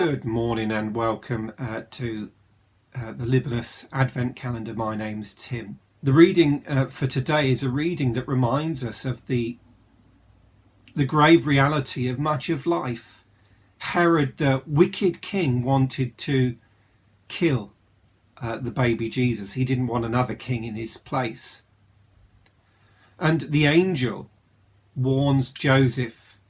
Good morning and welcome to the Libanus Advent Calendar. My name's Tim. The reading for today is a reading that reminds us of the grave reality of much of life. Herod, the wicked king, wanted to kill the baby Jesus. He didn't want another king in his place. And the angel warns Joseph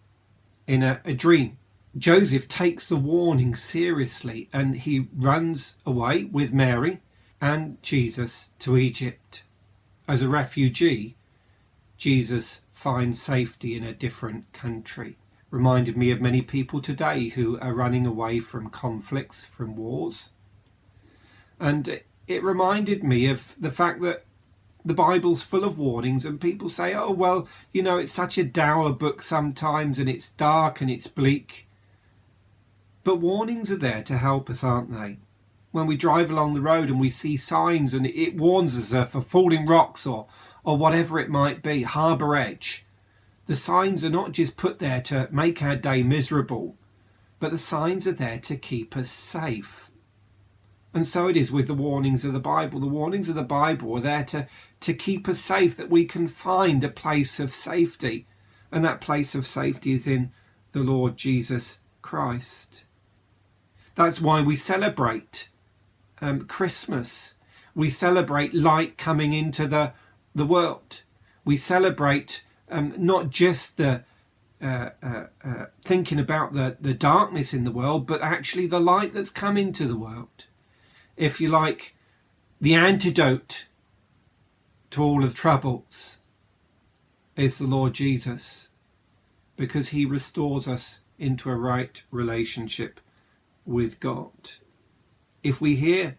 in a dream. Joseph takes the warning seriously and he runs away with Mary and Jesus to Egypt. As a refugee, Jesus finds safety in a different country. Reminded me of many people today who are running away from conflicts, from wars. And it reminded me of the fact that the Bible's full of warnings, and people say, oh, well, you know, it's such a dour book sometimes and it's dark and it's bleak. But warnings are there to help us, aren't they? When we drive along the road and we see signs and it warns us for falling rocks or whatever it might be, harbour edge. The signs are not just put there to make our day miserable, but the signs are there to keep us safe. And so it is with the warnings of the Bible. The warnings of the Bible are there to keep us safe, that we can find a place of safety. And that place of safety is in the Lord Jesus Christ. That's why we celebrate Christmas. We celebrate light coming into the world. We celebrate not just the thinking about the darkness in the world, but actually the light that's come into the world. If you like, the antidote to all of the troubles is the Lord Jesus, because he restores us into a right relationship with God. If we hear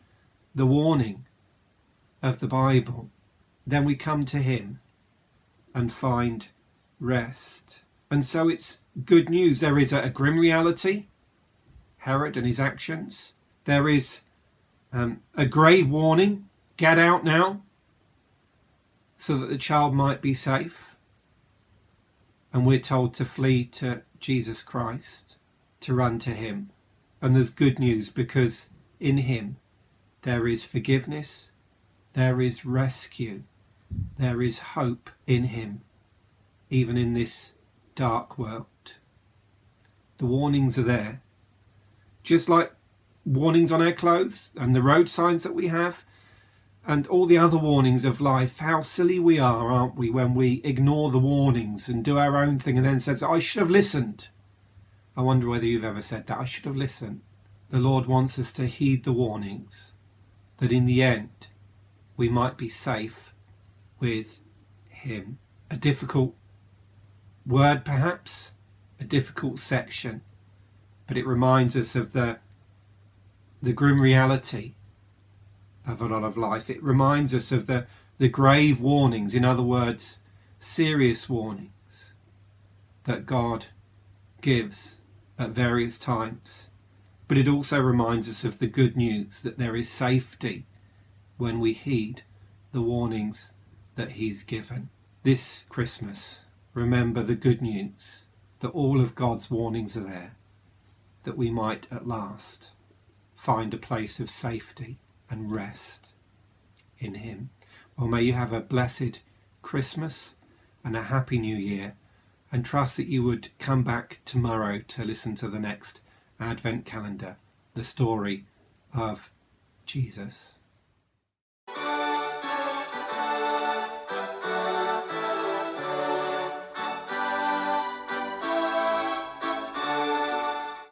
the warning of the Bible, then we come to him and find rest. And so it's good news. There is a grim reality, Herod and his actions. There is a grave warning, get out now, so that the child might be safe. And we're told to flee to Jesus Christ, to run to him. And there's good news, because in him there is forgiveness, there is rescue, there is hope in him, even in this dark world. The warnings are there, just like warnings on our clothes and the road signs that we have and all the other warnings of life. How silly we are, aren't we, when we ignore the warnings and do our own thing and then say, I should have listened. I wonder whether you've ever said that. I should have listened. The Lord wants us to heed the warnings, that in the end we might be safe with him. A difficult word perhaps, a difficult section, but it reminds us of the grim reality of a lot of life. It reminds us of the grave warnings, in other words, serious warnings that God gives at various times. But it also reminds us of the good news, that there is safety when we heed the warnings that he's given. This Christmas, remember the good news, that all of God's warnings are there, that we might at last find a place of safety and rest in him. Well, may you have a blessed Christmas and a happy New Year, and trust that you would come back tomorrow to listen to the next Advent Calendar, the story of Jesus.